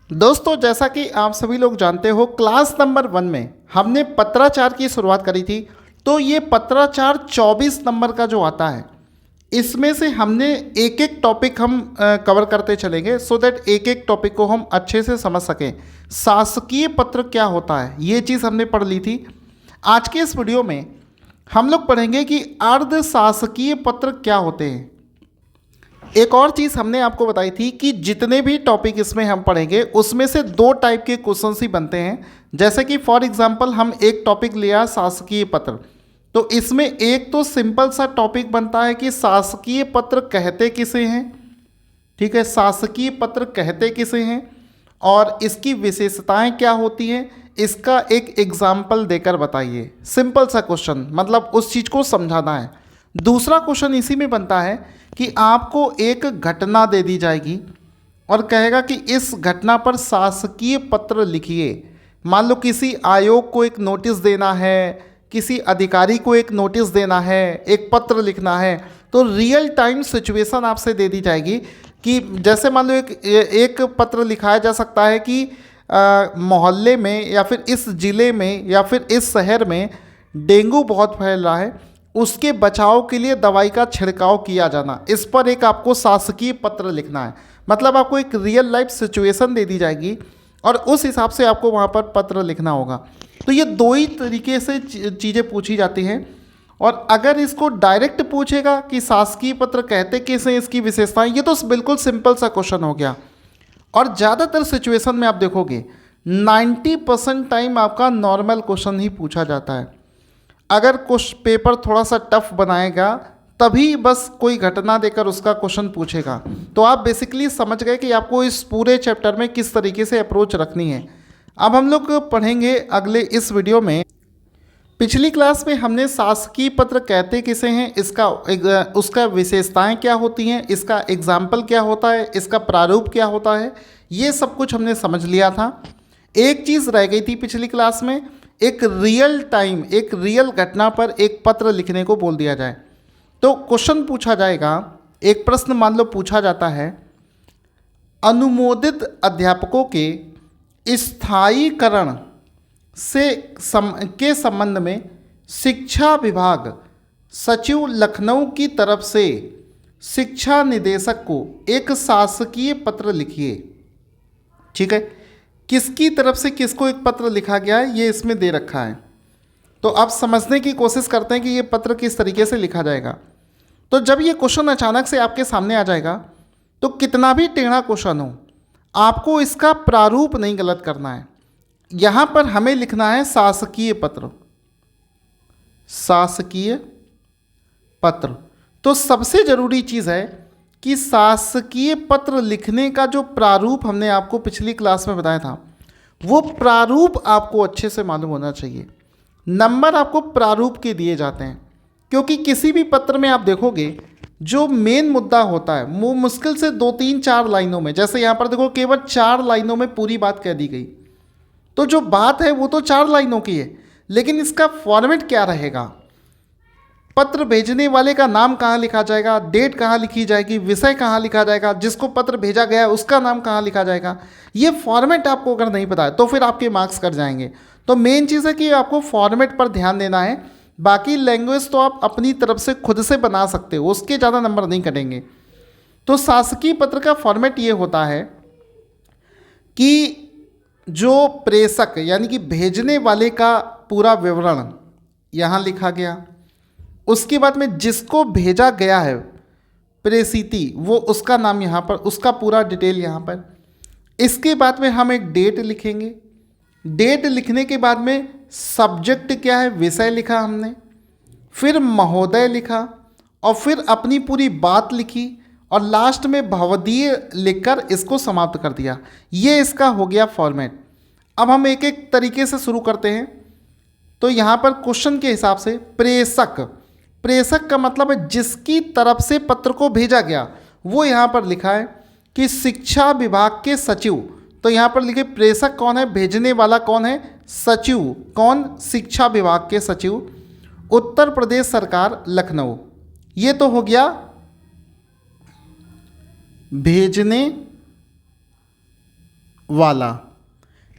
दोस्तों, जैसा कि आप सभी लोग जानते हो, क्लास नंबर 1 में हमने पत्राचार की शुरुआत करी थी। तो ये पत्राचार 24 नंबर का जो आता है, इसमें से हमने एक एक टॉपिक हम कवर करते चलेंगे, सो दैट एक एक टॉपिक को हम अच्छे से समझ सकें। शासकीय पत्र क्या होता है, ये चीज़ हमने पढ़ ली थी। आज के इस वीडियो में हम लोग पढ़ेंगे कि अर्ध शासकीय पत्र क्या होते हैं। एक और चीज़ हमने आपको बताई थी कि जितने भी टॉपिक इसमें हम पढ़ेंगे उसमें से 2 टाइप के क्वेश्चंस ही बनते हैं। जैसे कि फॉर एग्जांपल हम एक टॉपिक लिया शासकीय पत्र, तो इसमें एक तो सिंपल सा टॉपिक बनता है कि शासकीय पत्र कहते किसे हैं। ठीक है, शासकीय पत्र कहते किसे हैं और इसकी विशेषताएं क्या होती हैं, इसका एक एग्जाम्पल देकर बताइए। सिंपल सा क्वेश्चन, मतलब उस चीज़ को समझाना है। दूसरा क्वेश्चन इसी में बनता है कि आपको एक घटना दे दी जाएगी और कहेगा कि इस घटना पर शासकीय पत्र लिखिए। मान लो किसी आयोग को एक नोटिस देना है, किसी अधिकारी को एक नोटिस देना है, एक पत्र लिखना है, तो रियल टाइम सिचुएशन आपसे दे दी जाएगी कि जैसे मान लो एक पत्र लिखाया जा सकता है कि मोहल्ले में या फिर इस ज़िले में या फिर इस शहर में डेंगू बहुत फैल रहा है, उसके बचाव के लिए दवाई का छिड़काव किया जाना। इस पर एक आपको शासकीय पत्र लिखना है। मतलब आपको एक रियल लाइफ सिचुएशन दे दी जाएगी और उस हिसाब से आपको वहाँ पर पत्र लिखना होगा। तो ये 2 ही तरीके से चीज़ें पूछी जाती हैं। और अगर इसको डायरेक्ट पूछेगा कि शासकीय पत्र कहते किसे, इसकी विशेषताएं, ये तो बिल्कुल सिंपल सा क्वेश्चन हो गया। और ज़्यादातर सिचुएशन में आप देखोगे 90% टाइम आपका नॉर्मल क्वेश्चन ही पूछा जाता है। अगर कुछ पेपर थोड़ा सा टफ बनाएगा तभी बस कोई घटना देकर उसका क्वेश्चन पूछेगा। तो आप बेसिकली समझ गए कि आपको इस पूरे चैप्टर में किस तरीके से अप्रोच रखनी है। अब हम लोग पढ़ेंगे अगले इस वीडियो में। पिछली क्लास में हमने शासकीय पत्र कहते किसे हैं, उसका विशेषताएं क्या होती हैं, इसका एग्जाम्पल क्या होता है, इसका प्रारूप क्या होता है, ये सब कुछ हमने समझ लिया था। एक चीज़ रह गई थी पिछली क्लास में, एक रियल टाइम, एक रियल घटना पर एक पत्र लिखने को बोल दिया जाए। तो क्वेश्चन पूछा जाएगा, एक प्रश्न मान लो पूछा जाता है, अनुमोदित अध्यापकों के स्थायीकरण के संबंध में शिक्षा विभाग सचिव लखनऊ की तरफ से शिक्षा निदेशक को एक शासकीय पत्र लिखिए। ठीक है, किसकी तरफ से किसको एक पत्र लिखा गया है ये इसमें दे रखा है। तो आप समझने की कोशिश करते हैं कि ये पत्र किस तरीके से लिखा जाएगा। तो जब ये क्वेश्चन अचानक से आपके सामने आ जाएगा तो कितना भी टेढ़ा क्वेश्चन हो, आपको इसका प्रारूप नहीं गलत करना है। यहाँ पर हमें लिखना है शासकीय पत्र, शासकीय पत्र। तो सबसे ज़रूरी चीज़ है कि शासकीय पत्र लिखने का जो प्रारूप हमने आपको पिछली क्लास में बताया था, वो प्रारूप आपको अच्छे से मालूम होना चाहिए। नंबर आपको प्रारूप के दिए जाते हैं, क्योंकि किसी भी पत्र में आप देखोगे जो मेन मुद्दा होता है वो मुश्किल से 2-3-4 लाइनों में, जैसे यहाँ पर देखो केवल 4 लाइनों में पूरी बात कह दी गई। तो जो बात है वो तो 4 लाइनों की है, लेकिन इसका फॉर्मेट क्या रहेगा, पत्र भेजने वाले का नाम कहाँ लिखा जाएगा, डेट कहाँ लिखी जाएगी, विषय कहाँ लिखा जाएगा, जिसको पत्र भेजा गया है उसका नाम कहाँ लिखा जाएगा, ये फॉर्मेट आपको अगर नहीं पता है तो फिर आपके मार्क्स कट जाएंगे। तो मेन चीज़ है कि आपको फॉर्मेट पर ध्यान देना है। बाकी लैंग्वेज तो आप अपनी तरफ से खुद से बना सकते हो, उसके ज़्यादा नंबर नहीं कटेंगे। तो शासकीय पत्र का फॉर्मेट ये होता है कि जो प्रेषक यानी कि भेजने वाले का पूरा विवरण यहाँ लिखा गया, उसके बाद में जिसको भेजा गया है प्रेषिती, वो उसका नाम यहाँ पर, उसका पूरा डिटेल यहाँ पर। इसके बाद में हम एक डेट लिखेंगे। डेट लिखने के बाद में सब्जेक्ट क्या है, विषय लिखा हमने, फिर महोदय लिखा और फिर अपनी पूरी बात लिखी और लास्ट में भवदीय लिखकर इसको समाप्त कर दिया। ये इसका हो गया फॉर्मेट। अब हम एक एक तरीके से शुरू करते हैं। तो यहाँ पर क्वेश्चन के हिसाब से प्रेषक, प्रेषक का मतलब है जिसकी तरफ से पत्र को भेजा गया, वो यहाँ पर लिखा है कि शिक्षा विभाग के सचिव। तो यहाँ पर लिखे प्रेषक कौन है, भेजने वाला कौन है, सचिव कौन, शिक्षा विभाग के सचिव, उत्तर प्रदेश सरकार लखनऊ। ये तो हो गया भेजने वाला।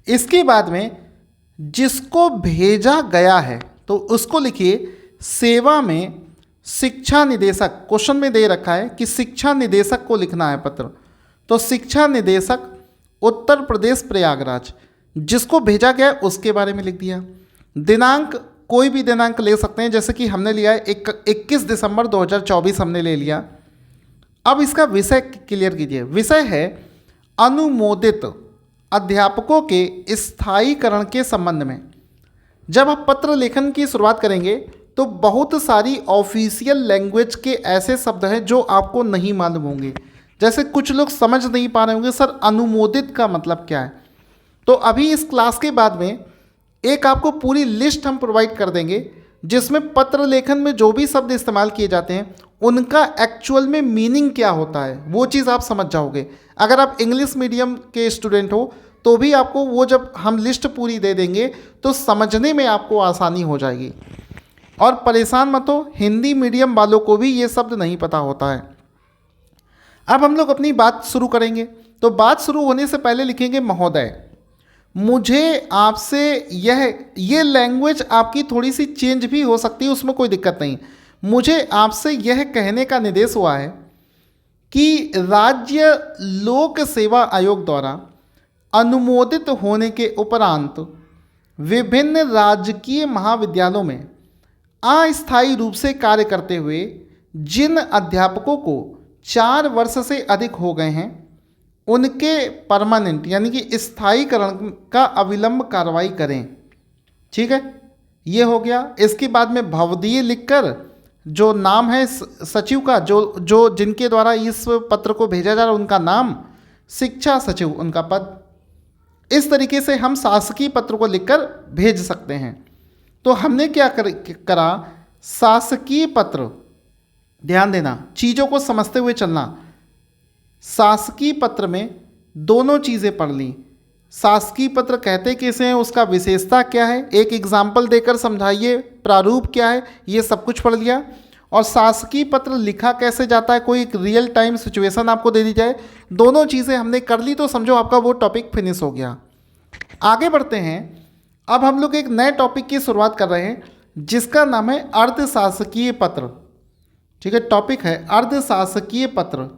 इसके बाद में जिसको भेजा गया है तो उसको लिखिए सेवा में शिक्षा निदेशक। क्वेश्चन में दे रखा है कि शिक्षा निदेशक को लिखना है पत्र, तो शिक्षा निदेशक उत्तर प्रदेश प्रयागराज। जिसको भेजा गया है उसके बारे में लिख दिया। दिनांक कोई भी दिनांक ले सकते हैं, जैसे कि हमने लिया है 21 दिसंबर 2024 हमने ले लिया। अब इसका विषय क्लियर कीजिए। विषय है अनुमोदित अध्यापकों के स्थायीकरण के संबंध में। जब आप पत्र लेखन की शुरुआत करेंगे तो बहुत सारी ऑफिशियल लैंग्वेज के ऐसे शब्द हैं जो आपको नहीं मालूम होंगे। जैसे कुछ लोग समझ नहीं पा रहे होंगे सर अनुमोदित का मतलब क्या है। तो अभी इस क्लास के बाद में एक आपको पूरी लिस्ट हम प्रोवाइड कर देंगे जिसमें पत्र लेखन में जो भी शब्द इस्तेमाल किए जाते हैं उनका एक्चुअल में मीनिंग क्या होता है, वो चीज़ आप समझ जाओगे। अगर आप इंग्लिश मीडियम के स्टूडेंट हो तो भी आपको वो जब हम लिस्ट पूरी दे देंगे तो समझने में आपको आसानी हो जाएगी। और परेशान मत हो, हिंदी मीडियम वालों को भी ये शब्द नहीं पता होता है। अब हम लोग अपनी बात शुरू करेंगे, तो बात शुरू होने से पहले लिखेंगे महोदय। मुझे आपसे ये लैंग्वेज आपकी थोड़ी सी चेंज भी हो सकती है, उसमें कोई दिक्कत नहीं। मुझे आपसे यह कहने का निर्देश हुआ है कि राज्य लोक सेवा आयोग द्वारा अनुमोदित होने के उपरांत विभिन्न राजकीय महाविद्यालयों में अस्थायी रूप से कार्य करते हुए जिन अध्यापकों को 4 वर्ष से अधिक हो गए हैं उनके परमानेंट यानी कि स्थायीकरण का अविलंब कार्रवाई करें। ठीक है, ये हो गया। इसके बाद में भवदीय लिखकर जो नाम है सचिव का, जो जिनके द्वारा इस पत्र को भेजा जा रहा है उनका नाम, शिक्षा सचिव उनका पद। इस तरीके से हम शासकीय पत्र को लिखकर भेज सकते हैं। तो हमने क्या करा, शासकीय पत्र, ध्यान देना, चीज़ों को समझते हुए चलना। शासकीय पत्र में दोनों चीज़ें पढ़ ली। शासकीय पत्र कहते किसे हैं, उसका विशेषता क्या है, एक एग्जाम्पल देकर समझाइए, प्रारूप क्या है, ये सब कुछ पढ़ लिया। और शासकीय पत्र लिखा कैसे जाता है, कोई एक रियल टाइम सिचुएशन आपको दे दी जाए, दोनों चीज़ें हमने कर ली तो समझो आपका वो टॉपिक फिनिश हो गया। आगे बढ़ते हैं। अब हम लोग एक नए टॉपिक की शुरुआत कर रहे हैं जिसका नाम है अर्धशासकीय पत्र। ठीक है, टॉपिक है अर्धशासकीय पत्र।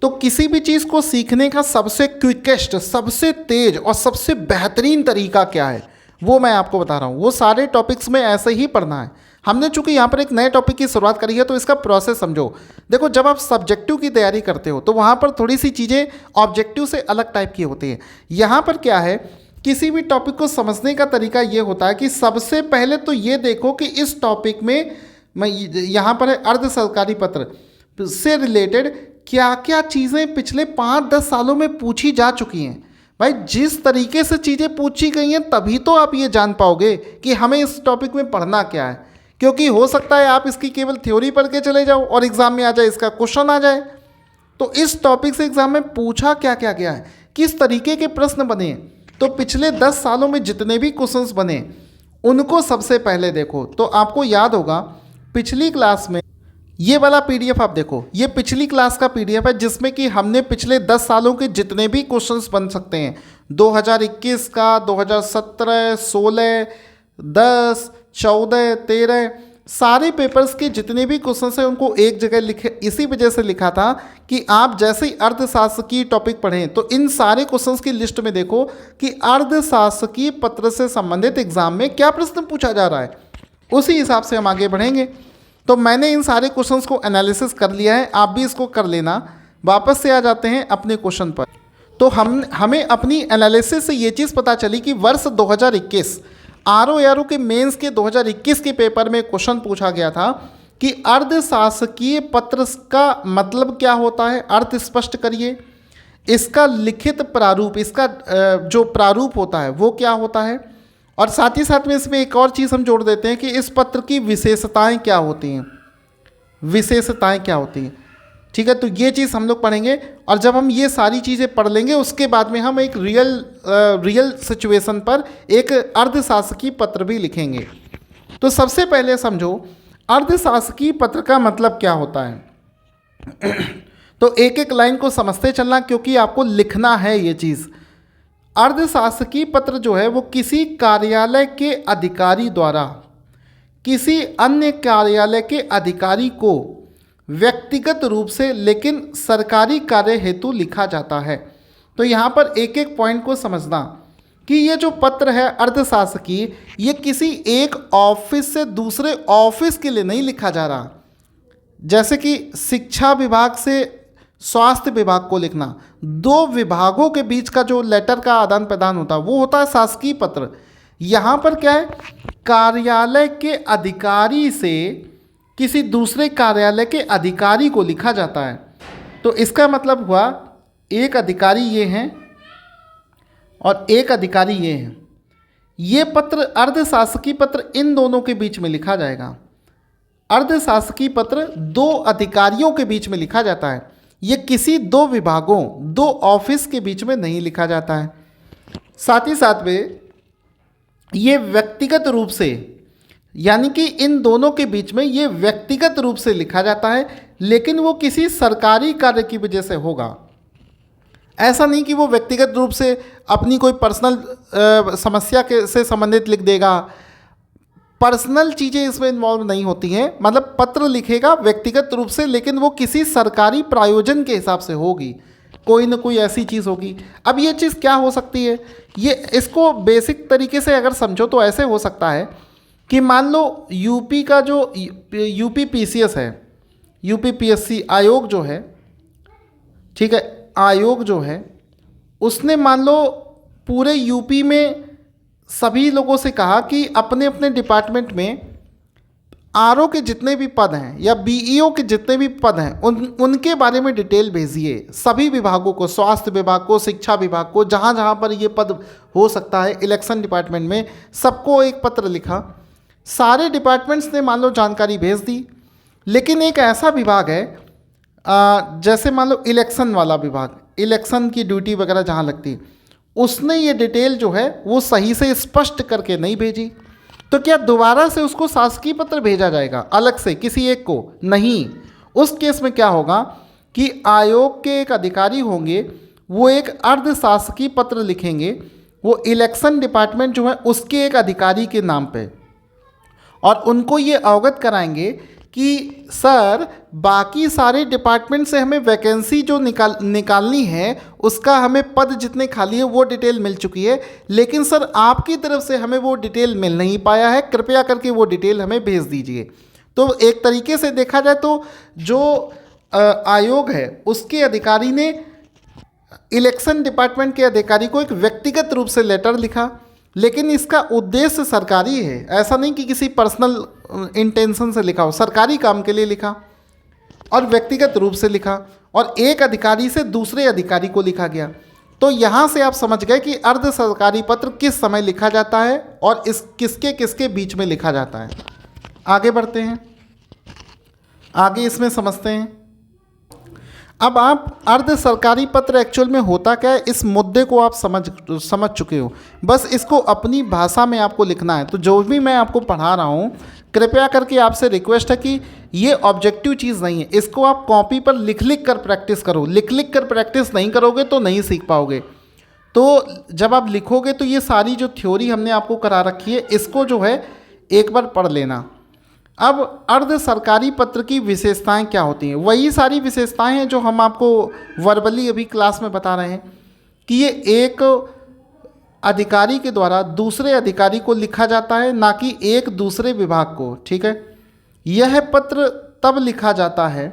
तो किसी भी चीज़ को सीखने का सबसे क्विकेस्ट, सबसे तेज और सबसे बेहतरीन तरीका क्या है वो मैं आपको बता रहा हूँ। वो सारे टॉपिक्स में ऐसे ही पढ़ना है। हमने चूंकि यहाँ पर एक नए टॉपिक की शुरुआत करी है तो इसका प्रोसेस समझो। देखो, जब आप सब्जेक्टिव की तैयारी करते हो तो वहाँ पर थोड़ी सी चीज़ें ऑब्जेक्टिव से अलग टाइप की होती हैं। यहाँ पर क्या है, किसी भी टॉपिक को समझने का तरीका ये होता है कि सबसे पहले तो ये देखो कि इस टॉपिक में मैं यहाँ पर है अर्ध सरकारी पत्र से रिलेटेड क्या क्या चीज़ें पिछले 5-10 सालों में पूछी जा चुकी हैं। भाई जिस तरीके से चीज़ें पूछी गई हैं तभी तो आप ये जान पाओगे कि हमें इस टॉपिक में पढ़ना क्या है। क्योंकि हो सकता है आप इसकी केवल थ्योरी पढ़ के चले जाओ और एग्ज़ाम में आ जाए इसका क्वेश्चन आ जाए। तो इस टॉपिक से एग्ज़ाम में पूछा क्या क्या गया है, किस तरीके के प्रश्न बने, तो पिछले 10 सालों में जितने भी क्वेश्चंस बने उनको सबसे पहले देखो। तो आपको याद होगा पिछली क्लास में ये वाला पीडीएफ आप देखो, ये पिछली क्लास का पीडीएफ है जिसमें कि हमने पिछले 10 सालों के जितने भी क्वेश्चंस बन सकते हैं, 2021 का, 2017, 16, 10, 14, 13, सारे पेपर्स के जितने भी क्वेश्चंस हैं उनको एक जगह लिखे। इसी वजह से लिखा था कि आप जैसे ही अर्थशास्त्रीय टॉपिक पढ़ें तो इन सारे क्वेश्चंस की लिस्ट में देखो कि अर्थशास्त्रीय पत्र से संबंधित एग्जाम में क्या प्रश्न पूछा जा रहा है, उसी हिसाब से हम आगे बढ़ेंगे। तो मैंने इन सारे क्वेश्चंस को एनालिसिस कर लिया है, आप भी इसको कर लेना। वापस से आ जाते हैं अपने क्वेश्चन पर। तो हमें अपनी एनालिसिस से ये चीज़ पता चली कि वर्ष 2021 आरओ के मेंस के 2021 के पेपर में क्वेश्चन पूछा गया था कि अर्धशासकीय पत्र का मतलब क्या होता है, अर्थ स्पष्ट करिए। इसका लिखित प्रारूप, इसका जो प्रारूप होता है वो क्या होता है, और साथ ही साथ में इसमें एक और चीज़ हम जोड़ देते हैं कि इस पत्र की विशेषताएं क्या होती हैं, विशेषताएं क्या होती हैं। ठीक है, तो ये चीज़ हम लोग पढ़ेंगे। और जब हम ये सारी चीज़ें पढ़ लेंगे उसके बाद में हम एक रियल सिचुएशन पर एक अर्धशासकीय पत्र भी लिखेंगे। तो सबसे पहले समझो अर्धशासकीय पत्र का मतलब क्या होता है। तो एक एक लाइन को समझते चलना क्योंकि आपको लिखना है ये चीज़। अर्धशासकीय पत्र जो है वो किसी कार्यालय के अधिकारी द्वारा किसी अन्य कार्यालय के अधिकारी को व्यक्तिगत रूप से लेकिन सरकारी कार्य हेतु लिखा जाता है। तो यहाँ पर एक एक पॉइंट को समझना कि ये जो पत्र है अर्धशासकीय, ये किसी एक ऑफिस से दूसरे ऑफिस के लिए नहीं लिखा जा रहा। जैसे कि शिक्षा विभाग से स्वास्थ्य विभाग को लिखना, दो विभागों के बीच का जो लेटर का आदान प्रदान होता है वो होता है शासकीय पत्र। यहाँ पर क्या है, कार्यालय के अधिकारी से किसी दूसरे कार्यालय के अधिकारी को लिखा जाता है। तो इसका मतलब हुआ एक अधिकारी ये हैं और एक अधिकारी ये हैं। ये पत्र अर्धशासकीय पत्र इन दोनों के बीच में लिखा जाएगा। अर्धशासकीय पत्र दो अधिकारियों के बीच में लिखा जाता है, ये किसी दो विभागों दो ऑफिस के बीच में नहीं लिखा जाता है। साथ ही साथ में ये व्यक्तिगत रूप से, यानी कि इन दोनों के बीच में ये व्यक्तिगत रूप से लिखा जाता है, लेकिन वो किसी सरकारी कार्य की वजह से होगा। ऐसा नहीं कि वो व्यक्तिगत रूप से अपनी कोई पर्सनल समस्या के से संबंधित लिख देगा। पर्सनल चीज़ें इसमें इन्वॉल्व नहीं होती हैं। मतलब पत्र लिखेगा व्यक्तिगत रूप से, लेकिन वो किसी सरकारी प्रायोजन के हिसाब से होगी, कोई ना कोई ऐसी चीज़ होगी। अब ये चीज़ क्या हो सकती है, ये इसको बेसिक तरीके से अगर समझो तो ऐसे हो सकता है कि मान लो यूपी का जो यूपी पीसीएस है, यूपी पीएससी आयोग जो है, ठीक है, आयोग जो है उसने मान लो पूरे यूपी में सभी लोगों से कहा कि अपने अपने डिपार्टमेंट में आरओ के जितने भी पद हैं या बीईओ के जितने भी पद हैं उनके बारे में डिटेल भेजिए सभी विभागों को, स्वास्थ्य विभाग को, शिक्षा विभाग को, जहाँ जहाँ पर ये पद हो सकता है, इलेक्शन डिपार्टमेंट में सबको एक पत्र लिखा। सारे डिपार्टमेंट्स ने मान लो जानकारी भेज दी, लेकिन एक ऐसा विभाग है जैसे मान लो इलेक्शन वाला विभाग, इलेक्शन की ड्यूटी वगैरह जहाँ लगती है, उसने ये डिटेल जो है वो सही से स्पष्ट करके नहीं भेजी। तो क्या दोबारा से उसको शासकीय पत्र भेजा जाएगा अलग से किसी एक को? नहीं। उस केस में क्या होगा कि आयोग के एक अधिकारी होंगे, वो एक अर्धशासकीय पत्र लिखेंगे, वो इलेक्शन डिपार्टमेंट जो है उसके एक अधिकारी के नाम पे, और उनको ये अवगत कराएंगे कि सर बाकी सारे डिपार्टमेंट से हमें वैकेंसी जो निकालनी है उसका हमें पद जितने खाली हैं वो डिटेल मिल चुकी है, लेकिन सर आपकी तरफ से हमें वो डिटेल मिल नहीं पाया है, कृपया करके वो डिटेल हमें भेज दीजिए। तो एक तरीके से देखा जाए तो जो आयोग है उसके अधिकारी ने इलेक्शन डिपार्टमेंट के अधिकारी को एक व्यक्तिगत रूप से लेटर लिखा, लेकिन इसका उद्देश्य सरकारी है, ऐसा नहीं कि किसी पर्सनल इंटेंशन से लिखा हो, सरकारी काम के लिए लिखा और व्यक्तिगत रूप से लिखा, और एक अधिकारी से दूसरे अधिकारी को लिखा गया। तो यहाँ से आप समझ गए कि अर्ध सरकारी पत्र किस समय लिखा जाता है और इस किसके किसके बीच में लिखा जाता है। आगे बढ़ते हैं, आगे इसमें समझते हैं। अब आप अर्ध सरकारी पत्र एक्चुअल में होता क्या है, इस मुद्दे को आप समझ चुके हो, बस इसको अपनी भाषा में आपको लिखना है। तो जो भी मैं आपको पढ़ा रहा हूँ, कृपया करके आपसे रिक्वेस्ट है कि ये ऑब्जेक्टिव चीज़ नहीं है, इसको आप कॉपी पर लिख लिख कर प्रैक्टिस करो। लिख लिख कर प्रैक्टिस नहीं करोगे तो नहीं सीख पाओगे। तो जब आप लिखोगे तो ये सारी जो थ्योरी हमने आपको करा रखी है इसको जो है एक बार पढ़ लेना। अब अर्ध सरकारी पत्र की विशेषताएं क्या होती हैं, वही सारी विशेषताएं हैं जो हम आपको वर्बली अभी क्लास में बता रहे हैं कि ये एक अधिकारी के द्वारा दूसरे अधिकारी को लिखा जाता है, ना कि एक दूसरे विभाग को। ठीक है, यह पत्र तब लिखा जाता है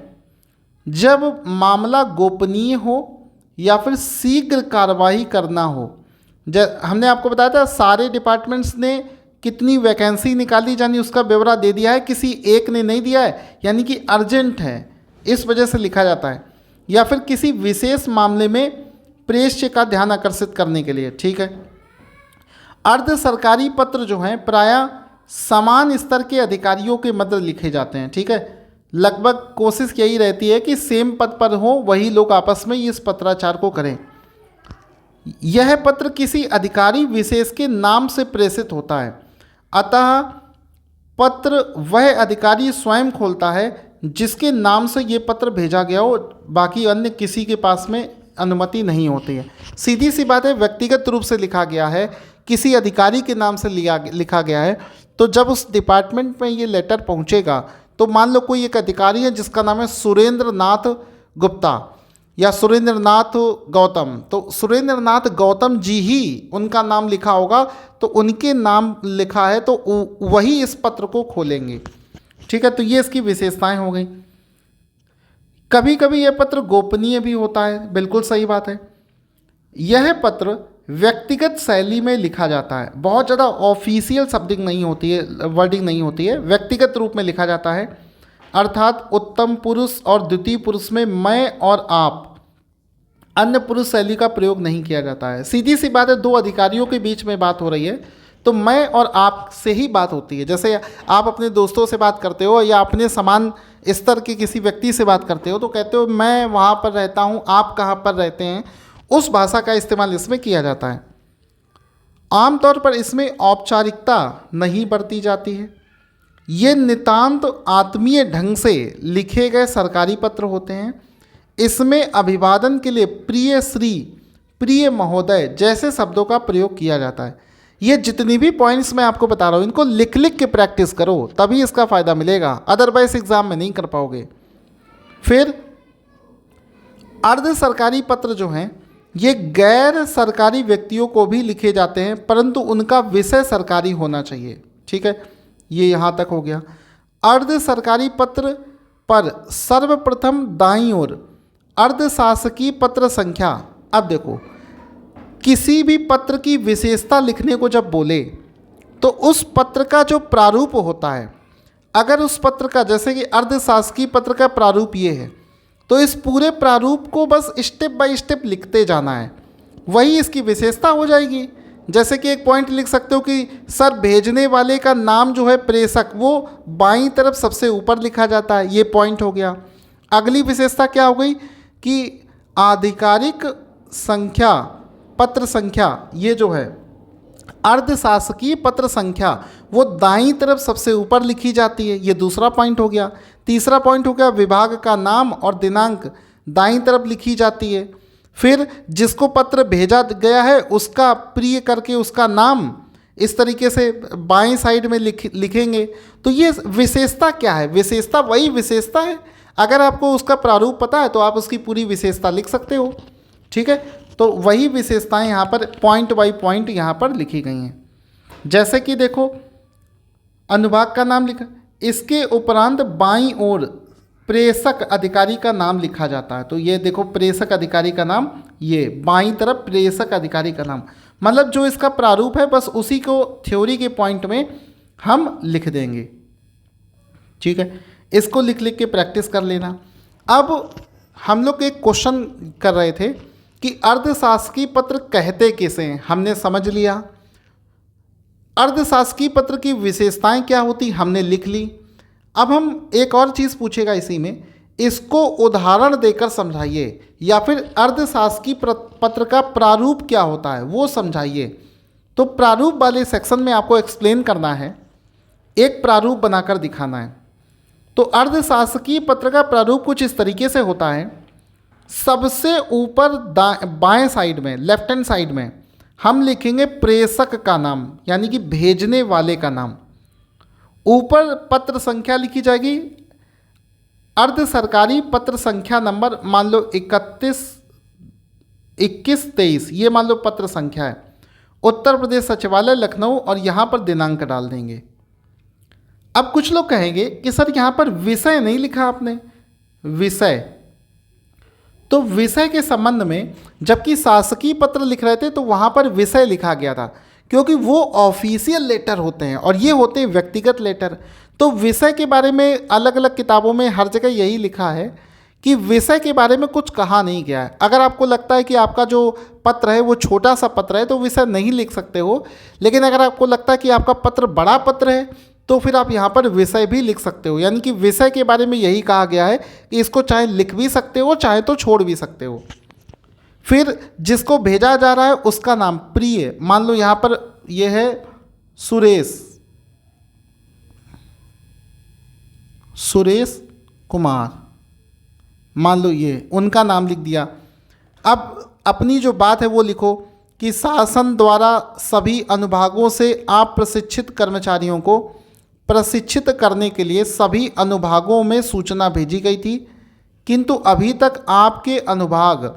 जब मामला गोपनीय हो या फिर शीघ्र कार्रवाई करना हो। हमने आपको बताया था सारे डिपार्टमेंट्स ने कितनी वैकेंसी निकाली जानी उसका ब्यौरा दे दिया है, किसी एक ने नहीं दिया है, यानी कि अर्जेंट है, इस वजह से लिखा जाता है, या फिर किसी विशेष मामले में प्रेस का ध्यान आकर्षित करने के लिए। ठीक है, अर्ध सरकारी पत्र जो हैं प्रायः समान स्तर के अधिकारियों के मध्य लिखे जाते हैं। ठीक है, लगभग कोशिश यही रहती है कि सेम पद पर हो वही लोग आपस में इस पत्राचार को करें। यह पत्र किसी अधिकारी विशेष के नाम से प्रेषित होता है, अतः पत्र वह अधिकारी स्वयं खोलता है जिसके नाम से ये पत्र भेजा गया हो, बाकी अन्य किसी के पास में अनुमति नहीं होती है। सीधी सी बात है, व्यक्तिगत रूप से लिखा गया है, किसी अधिकारी के नाम से लिखा गया है, तो जब उस डिपार्टमेंट में ये लेटर पहुंचेगा तो मान लो कोई एक अधिकारी है जिसका नाम है सुरेंद्र नाथ गुप्ता या सुरेंद्र नाथ गौतम, तो सुरेंद्र नाथ गौतम जी ही उनका नाम लिखा होगा, तो उनके नाम लिखा है तो वही इस पत्र को खोलेंगे। ठीक है, तो ये इसकी विशेषताएं हो गई। कभी कभी यह पत्र गोपनीय भी होता है, बिल्कुल सही बात है। यह पत्र व्यक्तिगत शैली में लिखा जाता है, बहुत ज़्यादा ऑफिशियल शब्दिंग नहीं होती है, वर्डिंग नहीं होती है, व्यक्तिगत रूप में लिखा जाता है। अर्थात उत्तम पुरुष और द्वितीय पुरुष में मैं और आप, अन्य पुरुष शैली का प्रयोग नहीं किया जाता है। सीधी सी बात है, दो अधिकारियों के बीच में बात हो रही है तो मैं और आप से ही बात होती है। जैसे आप अपने दोस्तों से बात करते हो या अपने समान स्तर के किसी व्यक्ति से बात करते हो तो कहते हो मैं वहाँ पर रहता हूँ, आप कहाँ पर रहते हैं, उस भाषा का इस्तेमाल इसमें किया जाता है। आमतौर पर इसमें औपचारिकता नहीं बरती जाती है। ये नितांत आत्मीय ढंग से लिखे गए सरकारी पत्र होते हैं। इसमें अभिवादन के लिए प्रिय श्री, प्रिय महोदय जैसे शब्दों का प्रयोग किया जाता है। ये जितनी भी पॉइंट्स मैं आपको बता रहा हूँ इनको लिख लिख के प्रैक्टिस करो, तभी इसका फ़ायदा मिलेगा, अदरवाइज एग्ज़ाम में नहीं कर पाओगे। फिर अर्ध सरकारी पत्र जो हैं ये गैर सरकारी व्यक्तियों को भी लिखे जाते हैं, परंतु उनका विषय सरकारी होना चाहिए। ठीक है, ये यहाँ तक हो गया। अर्ध सरकारी पत्र पर सर्वप्रथम दाईं ओर अर्ध शासकीय पत्र संख्या। अब देखो, किसी भी पत्र की विशेषता लिखने को जब बोले तो उस पत्र का जो प्रारूप होता है, अगर उस पत्र का, जैसे कि अर्ध शासकीय पत्र का प्रारूप ये है, तो इस पूरे प्रारूप को बस स्टेप बाय स्टेप लिखते जाना है, वही इसकी विशेषता हो जाएगी। जैसे कि एक पॉइंट लिख सकते हो कि सर भेजने वाले का नाम जो है प्रेषक, वो बाईं तरफ सबसे ऊपर लिखा जाता है, ये पॉइंट हो गया। अगली विशेषता क्या हो गई कि आधिकारिक संख्या, पत्र संख्या, ये जो है अर्ध शासकीय पत्र संख्या वो दाईं तरफ सबसे ऊपर लिखी जाती है, ये दूसरा पॉइंट हो गया। तीसरा पॉइंट हो गया विभाग का नाम और दिनांक दाईं तरफ लिखी जाती है। फिर जिसको पत्र भेजा गया है उसका प्रिय करके उसका नाम इस तरीके से बाएं साइड में लिखेंगे। तो ये विशेषता क्या है? विशेषता वही विशेषता है, अगर आपको उसका प्रारूप पता है तो आप उसकी पूरी विशेषता लिख सकते हो। ठीक है, तो वही विशेषताएं यहाँ पर पॉइंट बाय पॉइंट यहाँ पर लिखी गई हैं। जैसे कि देखो, अनुभाग का नाम लिखा, इसके उपरांत बाईं ओर प्रेषक अधिकारी का नाम लिखा जाता है। तो ये देखो, प्रेषक अधिकारी का नाम, ये बाईं तरफ प्रेषक अधिकारी का नाम, मतलब जो इसका प्रारूप है बस उसी को थ्योरी के पॉइंट में हम लिख देंगे। ठीक है, इसको लिख लिख के प्रैक्टिस कर लेना। अब हम लोग एक क्वेश्चन कर रहे थे कि अर्धशासकीय पत्र कहते किसे हैं, हमने समझ लिया। अर्धशासकीय पत्र की विशेषताएं क्या होती हमने लिख ली। अब हम एक और चीज़ पूछेगा इसी में, इसको उदाहरण देकर समझाइए, या फिर अर्धशासकीय पत्र का प्रारूप क्या होता है वो समझाइए। तो प्रारूप वाले सेक्शन में आपको एक्सप्लेन करना है, एक प्रारूप बनाकर दिखाना है। तो अर्धशासकीय पत्र का प्रारूप कुछ इस तरीके से होता है। सबसे ऊपर बाएं साइड में, लेफ्ट हैंड साइड में हम लिखेंगे प्रेषक का नाम, यानी कि भेजने वाले का नाम। ऊपर पत्र संख्या लिखी जाएगी, अर्ध सरकारी पत्र संख्या नंबर, मान लो 21, 23, ये मान लो पत्र संख्या है, उत्तर प्रदेश सचिवालय लखनऊ, और यहाँ पर दिनांक डाल देंगे। अब कुछ लोग कहेंगे कि सर यहाँ पर विषय नहीं लिखा आपने, विषय, तो विषय के संबंध में जबकि शासकीय पत्र लिख रहे थे तो वहाँ पर विषय लिखा गया था, क्योंकि वो ऑफिशियल लेटर होते हैं और ये होते हैं व्यक्तिगत लेटर। तो विषय के बारे में अलग अलग किताबों में हर जगह यही लिखा है कि विषय के बारे में कुछ कहा नहीं गया है। अगर आपको लगता है कि आपका जो पत्र है वो छोटा सा पत्र है तो विषय नहीं लिख सकते हो, लेकिन अगर आपको लगता है कि आपका पत्र बड़ा पत्र है तो फिर आप यहाँ पर विषय भी लिख सकते हो। यानी कि विषय के बारे में यही कहा गया है कि इसको चाहे लिख भी सकते हो, चाहे तो छोड़ भी सकते हो। फिर जिसको भेजा जा रहा है उसका नाम, प्रिय, मान लो यहाँ पर यह है सुरेश कुमार, मान लो ये उनका नाम लिख दिया। अब अपनी जो बात है वो लिखो कि शासन द्वारा सभी अनुभागों से आप प्रशिक्षित कर्मचारियों को प्रशिक्षित करने के लिए सभी अनुभागों में सूचना भेजी गई थी, किंतु अभी तक आपके अनुभाग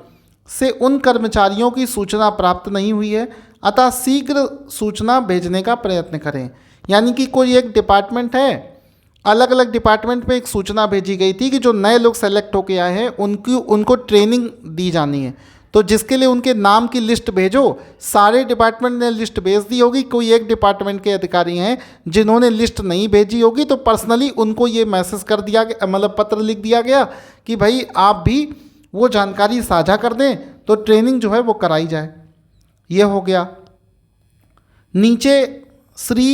से उन कर्मचारियों की सूचना प्राप्त नहीं हुई है, अतः शीघ्र सूचना भेजने का प्रयत्न करें। यानी कि कोई एक डिपार्टमेंट है, अलग अलग डिपार्टमेंट में एक सूचना भेजी गई थी कि जो नए लोग सेलेक्ट होके आए हैं उनको ट्रेनिंग दी जानी है, तो जिसके लिए उनके नाम की लिस्ट भेजो। सारे डिपार्टमेंट ने लिस्ट भेज दी होगी, कोई एक डिपार्टमेंट के अधिकारी हैं जिन्होंने लिस्ट नहीं भेजी होगी, तो पर्सनली उनको ये मैसेज कर दिया गया, मतलब पत्र लिख दिया गया कि भाई आप भी वो जानकारी साझा कर दें तो ट्रेनिंग जो है वो कराई जाए। ये हो गया। नीचे श्री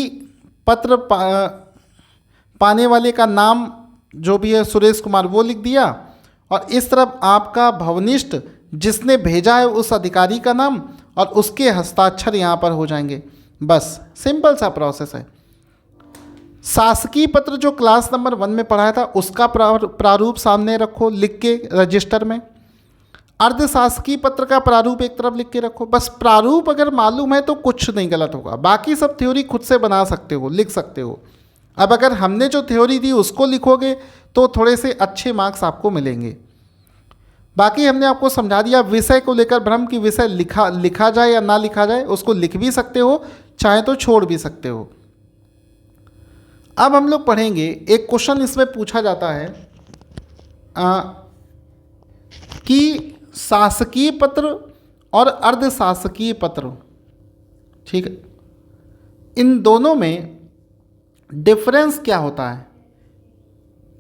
पत्र पाने वाले का नाम जो भी है सुरेश कुमार वो लिख दिया, और इस तरफ आपका भवनिष्ठ जिसने भेजा है उस अधिकारी का नाम और उसके हस्ताक्षर यहाँ पर हो जाएंगे। बस सिंपल सा प्रोसेस है। शासकीय पत्र जो क्लास नंबर 1 में पढ़ाया था उसका प्रारूप सामने रखो लिख के रजिस्टर में। अर्धशासकीय पत्र का प्रारूप एक तरफ लिख के रखो। बस प्रारूप अगर मालूम है तो कुछ नहीं गलत होगा, बाकी सब थ्योरी खुद से बना सकते हो, लिख सकते हो। अब अगर हमने जो थ्योरी दी उसको लिखोगे तो थोड़े से अच्छे मार्क्स आपको मिलेंगे। बाकी हमने आपको समझा दिया। विषय को लेकर भ्रम की विषय लिखा जाए या ना लिखा जाए, उसको लिख भी सकते हो, चाहे तो छोड़ भी सकते हो। अब हम लोग पढ़ेंगे, एक क्वेश्चन इसमें पूछा जाता है कि शासकीय पत्र और अर्धशासकीय पत्र, ठीक है, इन दोनों में डिफरेंस क्या होता है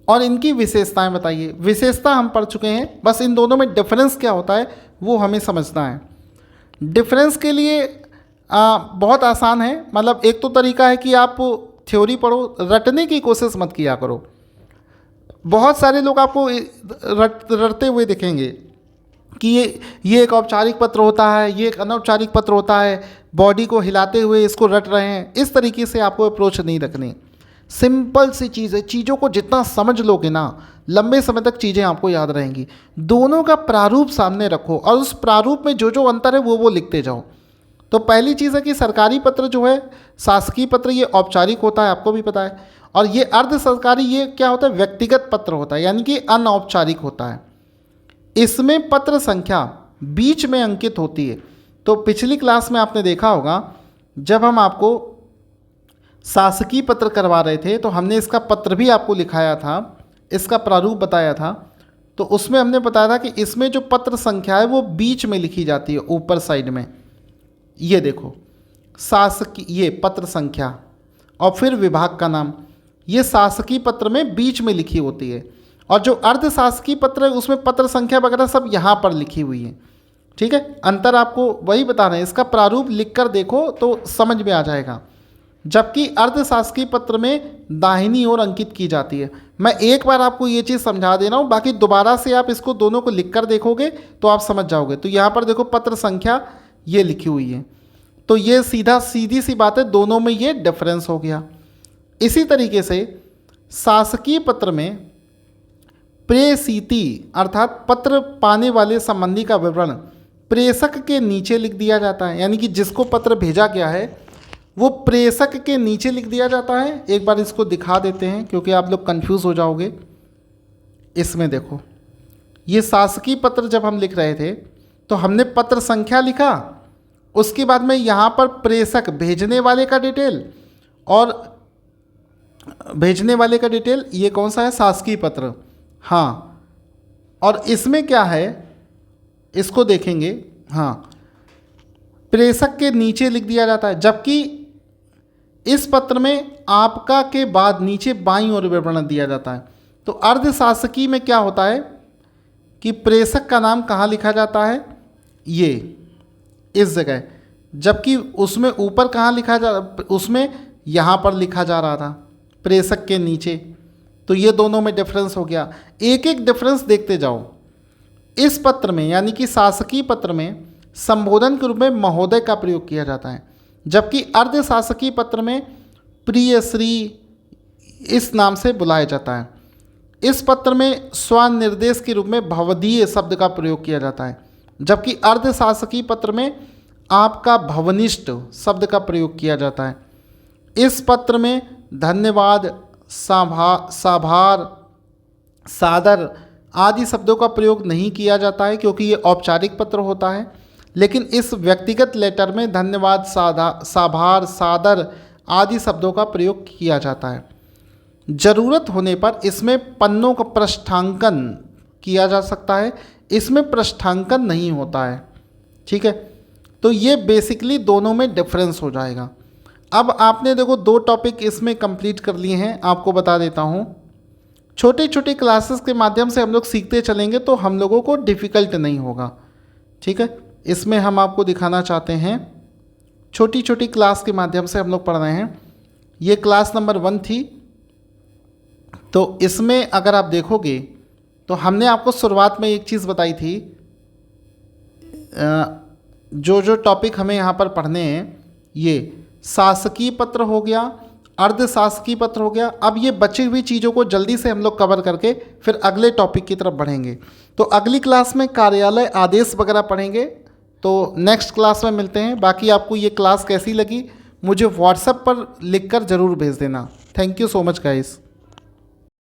और इनकी विशेषताएं बताइए। विशेषता हम पढ़ चुके हैं, बस इन दोनों में डिफरेंस क्या होता है वो हमें समझना है। डिफरेंस के लिए बहुत आसान है, मतलब एक तो तरीका है कि आप थ्योरी पढ़ो, रटने की कोशिश मत किया करो। बहुत सारे लोग आपको रटते हुए दिखेंगे कि ये एक औपचारिक पत्र होता है, ये एक अनौपचारिक पत्र होता है, बॉडी को हिलाते हुए इसको रट रहे हैं। इस तरीके से आपको अप्रोच नहीं रखनी। सिंपल सी चीज़ है, चीज़ों को जितना समझ लोगे ना लंबे समय तक चीज़ें आपको याद रहेंगी। दोनों का प्रारूप सामने रखो और उस प्रारूप में जो जो अंतर है वो लिखते जाओ। तो पहली चीज़ है कि सरकारी पत्र जो है, शासकीय पत्र ये औपचारिक होता है, आपको भी पता है, और ये अर्ध सरकारी ये क्या होता है, व्यक्तिगत पत्र होता है, यानी कि अनौपचारिक होता है। इसमें पत्र संख्या बीच में अंकित होती है। तो पिछली क्लास में आपने देखा होगा जब हम आपको शासकीय पत्र करवा रहे थे तो हमने इसका पत्र भी आपको लिखाया था, इसका प्रारूप बताया था। तो उसमें हमने बताया था कि इसमें जो पत्र संख्या है वो बीच में लिखी जाती है, ऊपर साइड में। ये देखो शासकीय, ये पत्र संख्या और फिर विभाग का नाम, ये शासकीय पत्र में बीच में लिखी होती है, और जो अर्धशासकीय पत्र है उसमें पत्र संख्या वगैरह सब यहाँ पर लिखी हुई है। ठीक है, अंतर आपको वही बता रहे हैं। इसका प्रारूप लिख कर देखो तो समझ में आ जाएगा। जबकि अर्धशासकीय पत्र में दाहिनी ओर अंकित की जाती है। मैं एक बार आपको ये चीज़ समझा दे रहा हूँ, बाकी दोबारा से आप इसको दोनों को लिख कर देखोगे तो आप समझ जाओगे। तो यहाँ पर देखो पत्र संख्या ये लिखी हुई है, तो ये सीधी सी बात है, दोनों में ये डिफरेंस हो गया। इसी तरीके से शासकीय पत्र में प्रेषिति अर्थात पत्र पाने वाले संबंधी का विवरण प्रेषक के नीचे लिख दिया जाता है, यानी कि जिसको पत्र भेजा गया है वो प्रेषक के नीचे लिख दिया जाता है। एक बार इसको दिखा देते हैं क्योंकि आप लोग कंफ्यूज हो जाओगे। इसमें देखो ये शासकीय पत्र जब हम लिख रहे थे तो हमने पत्र संख्या लिखा, उसके बाद में यहाँ पर प्रेषक भेजने वाले का डिटेल और भेजने वाले का डिटेल, ये कौन सा है, शासकीय पत्र। हाँ, और इसमें क्या है इसको देखेंगे। हाँ, प्रेषक के नीचे लिख दिया जाता है, जबकि इस पत्र में आपका के बाद नीचे बाईं ओर विवरण दिया जाता है। तो अर्धशासकीय में क्या होता है कि प्रेषक का नाम कहाँ लिखा जाता है, ये इस जगह, जबकि उसमें ऊपर कहाँ लिखा उसमें यहाँ पर लिखा जा रहा था प्रेषक के नीचे। तो ये दोनों में डिफरेंस हो गया। एक एक डिफरेंस देखते जाओ। इस पत्र में यानी कि शासकीय पत्र में संबोधन के रूप में महोदय का प्रयोग किया जाता है, जबकि अर्धशासकीय पत्र में प्रिय श्री इस नाम से बुलाया जाता है। इस पत्र में स्वनिर्देश के रूप में भवदीय शब्द का प्रयोग किया जाता है। जबकि अर्धशासकीय पत्र में आपका भवनिष्ठ शब्द का प्रयोग किया जाता है। इस पत्र में धन्यवाद, साभार, सादर आदि शब्दों का प्रयोग नहीं किया जाता है क्योंकि ये औपचारिक पत्र होता है। लेकिन इस व्यक्तिगत लेटर में धन्यवाद, साभार, सादर आदि शब्दों का प्रयोग किया जाता है। ज़रूरत होने पर इसमें पन्नों का पृष्ठांकन किया जा सकता है, इसमें पृष्ठांकन नहीं होता है। ठीक है, तो ये बेसिकली दोनों में डिफरेंस हो जाएगा। अब आपने देखो 2 टॉपिक इसमें कंप्लीट कर लिए हैं। आपको बता देता हूँ, छोटे छोटे क्लासेस के माध्यम से हम लोग सीखते चलेंगे तो हम लोगों को डिफ़िकल्ट नहीं होगा। ठीक है, इसमें हम आपको दिखाना चाहते हैं, छोटी छोटी क्लास के माध्यम से हम लोग पढ़ रहे हैं। ये क्लास नंबर 1 थी। तो इसमें अगर आप देखोगे तो हमने आपको शुरुआत में एक चीज़ बताई थी, जो टॉपिक हमें यहाँ पर पढ़ने हैं, ये शासकीय पत्र हो गया, अर्धशासकीय पत्र हो गया। अब ये बची हुई चीज़ों को जल्दी से हम लोग कवर करके फिर अगले टॉपिक की तरफ बढ़ेंगे। तो अगली क्लास में कार्यालय आदेश वगैरह पढ़ेंगे। तो नेक्स्ट क्लास में मिलते हैं। बाकी आपको ये क्लास कैसी लगी मुझे व्हाट्सएप पर लिखकर ज़रूर भेज देना। Thank you so much guys.